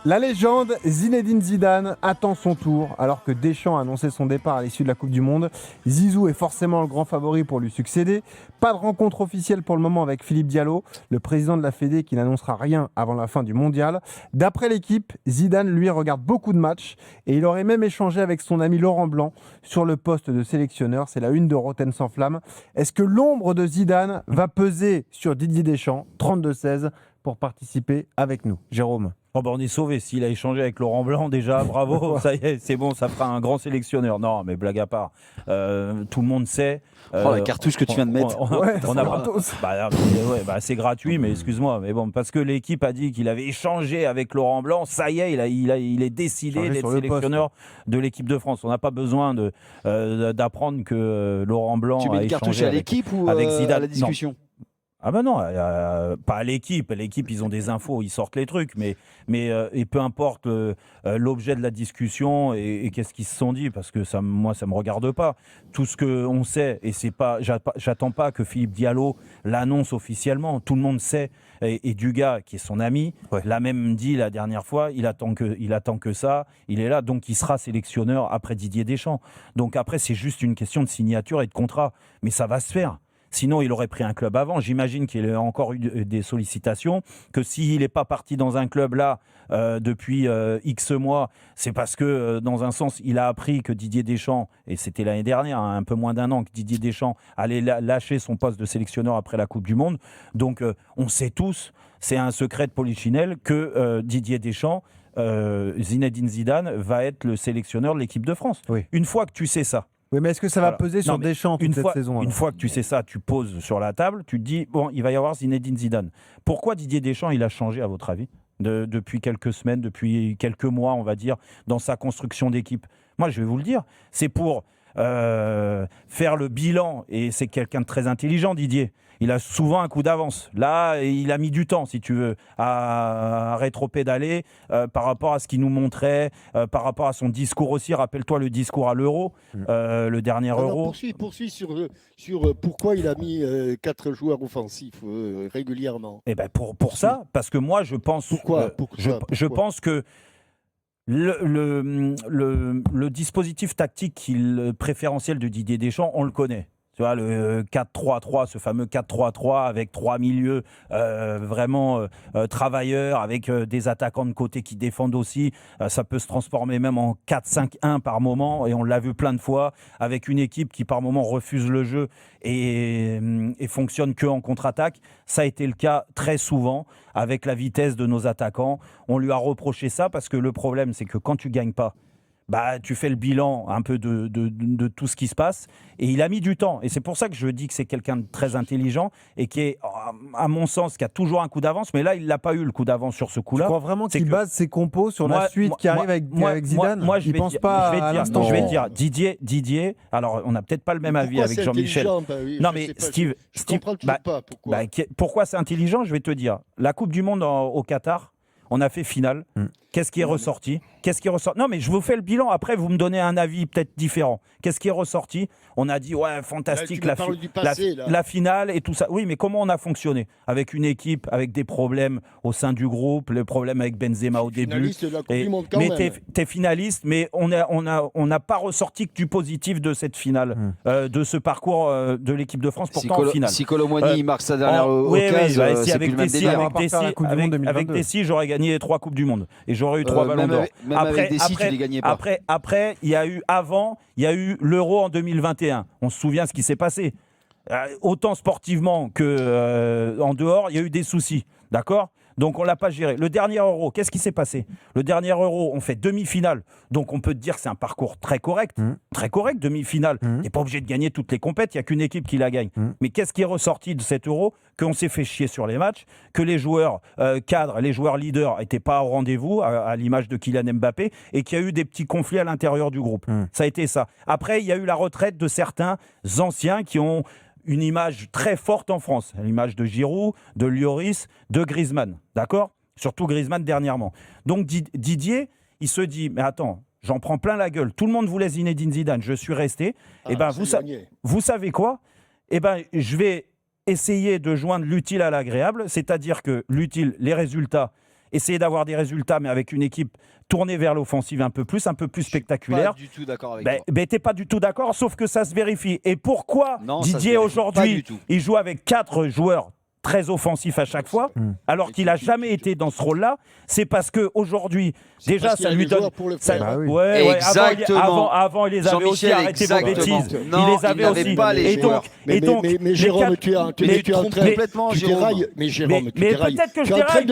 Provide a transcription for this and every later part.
La légende Zinedine Zidane attend son tour alors que Deschamps a annoncé son départ à l'issue de la Coupe du Monde. Zizou est forcément le grand favori pour lui succéder. Pas de rencontre officielle pour le moment avec Philippe Diallo, le président de la Fédé qui n'annoncera rien avant la fin du mondial. D'après l'équipe, Zidane lui regarde beaucoup de matchs et il aurait même échangé avec son ami Laurent Blanc sur le poste de sélectionneur. C'est la une de Rotten sans flamme. Est-ce que l'ombre de Zidane va peser sur Didier Deschamps, 32-16, pour participer avec nous? Jérôme. Oh ben on est sauvé. S'il a échangé avec Laurent Blanc déjà, bravo, ça y est, c'est bon, ça fera un grand sélectionneur. Non, mais blague à part, tout le monde sait. La cartouche que tu viens de mettre. C'est gratuit, mais excuse-moi, mais bon, parce que l'équipe a dit qu'il avait échangé avec Laurent Blanc, ça y est, il est décidé d'être sélectionneur de l'équipe de France. On n'a pas besoin d'apprendre que Laurent Blanc tu mets a une cartouche échangé à l'équipe ou avec à Zidane. la discussion? Ah ben non, pas à l'équipe. L'équipe, ils ont des infos, ils sortent les trucs, mais et peu importe l'objet de la discussion et qu'est-ce qu'ils se sont dit, parce que moi, ça me regarde pas. Tout ce que on sait, et c'est pas, j'attends pas que Philippe Diallo l'annonce officiellement. Tout le monde sait, et Dugas, qui est son ami, l'a même dit la dernière fois. Il attend que ça. Il est là, donc il sera sélectionneur après Didier Deschamps. Donc après, c'est juste une question de signature et de contrat, mais ça va se faire. Sinon, il aurait pris un club avant. J'imagine qu'il a encore eu des sollicitations, que s'il n'est pas parti dans un club là depuis X mois, c'est parce que, dans un sens, il a appris que Didier Deschamps, et c'était l'année dernière, un peu moins d'un an, que Didier Deschamps allait lâcher son poste de sélectionneur après la Coupe du Monde. Donc, on sait tous, c'est un secret de polichinelle, que Didier Deschamps, Zinedine Zidane, va être le sélectionneur de l'équipe de France. Oui. Une fois que tu sais ça, oui, mais est-ce que ça va peser sur Deschamps toute cette saison? Une fois que tu sais ça, tu poses sur la table, tu te dis, bon, il va y avoir Zinedine Zidane. Pourquoi Didier Deschamps, il a changé, à votre avis, depuis quelques semaines, depuis quelques mois, on va dire, dans sa construction d'équipe? Moi, je vais vous le dire, c'est pour faire le bilan, et c'est quelqu'un de très intelligent, Didier. Il a souvent un coup d'avance. Là, il a mis du temps, si tu veux, à rétropédaler par rapport à ce qu'il nous montrait, par rapport à son discours aussi. Rappelle-toi le discours à l'Euro, le dernier Euro. Poursuis sur pourquoi il a mis 4 joueurs offensifs régulièrement. Eh ben pour ça, parce que moi, je pense... Je pense que le dispositif tactique préférentiel de Didier Deschamps, on le connaît. Tu vois, le 4-3-3, ce fameux 4-3-3 avec 3 milieux vraiment travailleurs, avec des attaquants de côté qui défendent aussi. Ça peut se transformer même en 4-5-1 par moment, et on l'a vu plein de fois, avec une équipe qui par moment refuse le jeu et fonctionne que en contre-attaque. Ça a été le cas très souvent avec la vitesse de nos attaquants. On lui a reproché ça parce que le problème, c'est que quand tu gagnes pas, tu fais le bilan un peu de tout ce qui se passe, et il a mis du temps, et c'est pour ça que je dis que c'est quelqu'un de très intelligent et qui est, à mon sens, qui a toujours un coup d'avance, mais là il l'a pas eu le coup d'avance sur ce coup-là. Tu crois vraiment qu'il base ses compos sur la suite qui arrive avec Zidane? Je vais te dire, Didier, alors on n'a peut-être pas le même avis avec Jean-Michel. Non mais Steve, pourquoi c'est intelligent? Je vais te dire, la Coupe du Monde au Qatar, on a fait finale. Qu'est-ce qui est ressorti? Non, mais je vous fais le bilan. Après, vous me donnez un avis peut-être différent. Qu'est-ce qui est ressorti? On a dit, ouais, fantastique, la finale et tout ça. Oui, mais comment on a fonctionné? Avec une équipe, avec des problèmes au sein du groupe, le problème avec Benzema au début. Mais t'es finaliste, mais on n'a pas ressorti que du positif de cette finale, de ce parcours de l'équipe de France, pourtant en finale. Si Colomboigny marque sa dernière occasion, c'est plus le même délire. Avec Dessy, j'aurais gagné les 3 Coupes du Monde. Et j'aurais eu 3 ballons d'or. Après, il y a eu l'Euro en 2021. On se souvient ce qui s'est passé. Autant sportivement que en dehors, il y a eu des soucis. D'accord ? Donc on l'a pas géré. Le dernier Euro, qu'est-ce qui s'est passé? Le dernier Euro, on fait demi-finale. Donc on peut te dire que c'est un parcours très correct. Très correct, demi-finale. Tu n'es pas obligé de gagner toutes les compètes, il n'y a qu'une équipe qui la gagne. Mais qu'est-ce qui est ressorti de cet Euro? Qu'on s'est fait chier sur les matchs, que les joueurs cadres, les joueurs leaders n'étaient pas au rendez-vous, à l'image de Kylian Mbappé, et qu'il y a eu des petits conflits à l'intérieur du groupe. Ça a été ça. Après, il y a eu la retraite de certains anciens qui ont une image très forte en France, l'image de Giroud, de Lloris, de Griezmann, d'accord? Surtout Griezmann dernièrement. Donc Didier, il se dit, mais attends, j'en prends plein la gueule. Tout le monde voulait Zinedine Zidane, je suis resté. Vous savez quoi? Je vais essayer de joindre l'utile à l'agréable, c'est-à-dire que l'utile, les résultats, essayer d'avoir des résultats, mais avec une équipe tournée vers l'offensive un peu plus spectaculaire. Je suis pas du tout d'accord avec toi. Mais t'es pas du tout d'accord, sauf que ça se vérifie. Et pourquoi Didier aujourd'hui, il joue avec 4 joueurs très offensif à chaque fois, alors qu'il n'a jamais été dans ce rôle-là, c'est parce qu'aujourd'hui, déjà, ça lui donne... Avant, il les avait aussi, arrêtez vos bêtises. Non, il les avait aussi. Pas les joueurs. Mais Jérôme, tu es en train complètement, Jérôme. Mais Jérôme, tu dérailles. Peut-être que je déraille.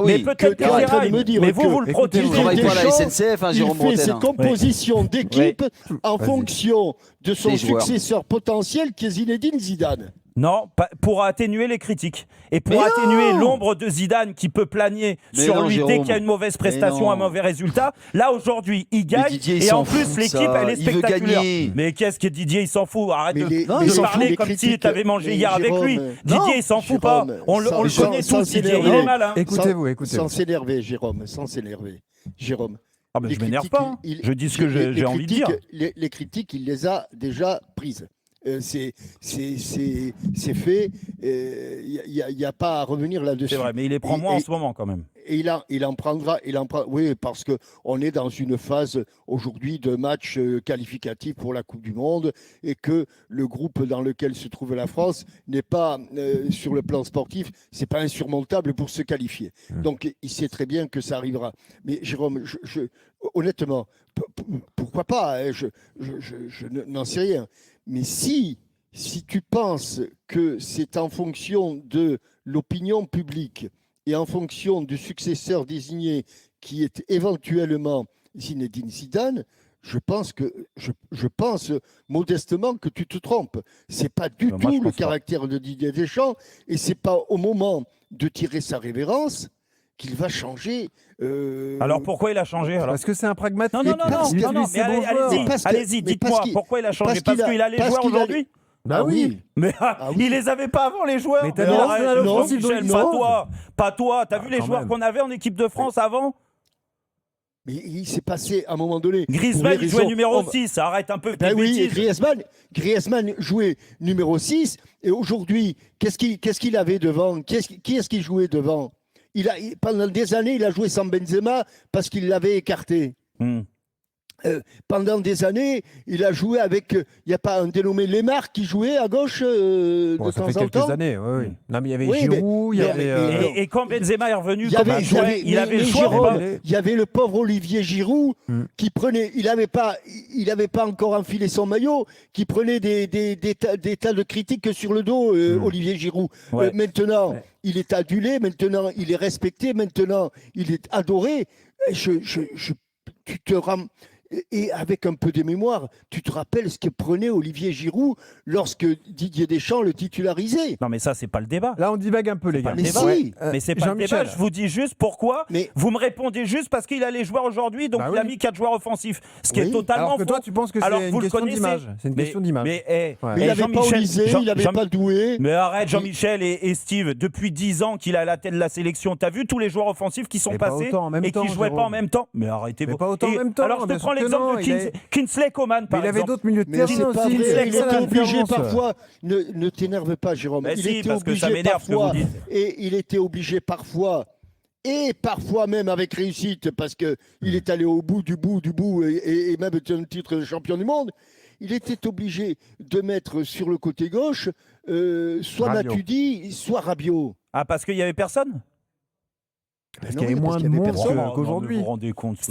Mais peut-être que je déraille. Mais vous le protégez. Il travaille pas à la SNCF, Jérôme Il fait ses Bretagne. compositions d'équipe en fonction de son successeur potentiel qui est Zinedine Zidane. Non, pour atténuer les critiques et pour atténuer l'ombre de Zidane qui peut planer sur lui dès qu'il y a une mauvaise prestation, un mauvais résultat. Là, aujourd'hui, il gagne et en plus, l'équipe, elle est spectaculaire. Mais qu'est-ce que Didier, il s'en fout. Arrête de parler comme si tu avais mangé hier avec lui. Didier, il s'en fout pas. On le connaît tous, Didier, il est malin. Écoutez-vous. Sans s'énerver, Jérôme, sans s'énerver. Jérôme. Ah ben je m'énerve pas, je dis ce que j'ai envie de dire. Les critiques, il les a déjà prises. C'est fait, il n'y a pas à revenir là-dessus. C'est vrai, mais il les prend moins en ce moment quand même. Et il en prendra, oui, parce qu'on est dans une phase aujourd'hui de match qualificatif pour la Coupe du Monde et que le groupe dans lequel se trouve la France n'est pas, sur le plan sportif, c'est pas insurmontable pour se qualifier. Donc il sait très bien que ça arrivera. Mais Jérôme, honnêtement, pourquoi pas, hein, je n'en sais rien. Mais si tu penses que c'est en fonction de l'opinion publique et en fonction du successeur désigné qui est éventuellement Zinedine Zidane, je pense modestement que tu te trompes. C'est pas du tout le caractère de Didier Deschamps et c'est pas au moment de tirer sa révérence qu'il va changer. Alors pourquoi il a changé alors ? Parce que c'est un pragmatique. Non, mais allez-y, dites-moi pourquoi il a changé. Parce qu'il a les joueurs aujourd'hui ? Bah oui. Mais il les avait pas avant les joueurs. Mais t'as Michel, pas toi. T'as vu les joueurs qu'on avait en équipe de France avant ? Mais il s'est passé à un moment donné. Griezmann jouait numéro 6, arrête un peu. Oui, Griezmann jouait numéro 6 et aujourd'hui, qu'est-ce qu'il avait devant ? Qui est-ce qui jouait devant ? Pendant des années, il a joué sans Benzema parce qu'il l'avait écarté. Pendant des années, il a joué avec... Il n'y a pas un dénommé Lemar qui jouait à gauche de temps en temps. Ça fait quelques années, oui. Non, mais il y avait Giroud, il y avait... Et quand Benzema est revenu, il avait le choix. Il y avait le pauvre Olivier Giroud qui prenait... Il n'avait pas encore enfilé son maillot, qui prenait des tas de critiques sur le dos, Olivier Giroud. Maintenant, il est adulé, maintenant, il est respecté, maintenant, il est adoré. Tu te rends... Et avec un peu de mémoire, tu te rappelles ce que prenait Olivier Giroud lorsque Didier Deschamps le titularisait. Non mais ça, c'est pas le débat. Là, on divague un peu, les gars. Mais si. Mais c'est pas le débat, je vous dis juste pourquoi. Vous me répondez juste parce qu'il a les joueurs aujourd'hui, donc il a mis 4 joueurs offensifs. Ce qui est totalement faux. Alors que toi, tu penses que c'est une question d'image. C'est une question d'image. Mais il n'avait pas Olysée, il n'avait pas Doué. Mais arrête, Jean-Michel et Steve, depuis 10 ans qu'il est à la tête de la sélection, t'as vu tous les joueurs offensifs qui sont passés et qui jouaient pas en même temps. Mais arrêtez. Mais pas autant en même temps. Alors je te prends l'exemple de Kingsley Coman, par exemple. Il avait d'autres milieux de terrain aussi. Il était obligé parfois. Ne t'énerve pas, Jérôme. Il était obligé parfois. Et il était obligé parfois. Et parfois même avec réussite, parce qu'il est allé au bout du bout, et même un titre de champion du monde. Il était obligé de mettre sur le côté gauche soit Matuidi, soit Rabiot. Ah, parce qu'il n'y avait personne ? Parce qu'il y avait moins de monde qu'aujourd'hui. Vous vous rendez compte ?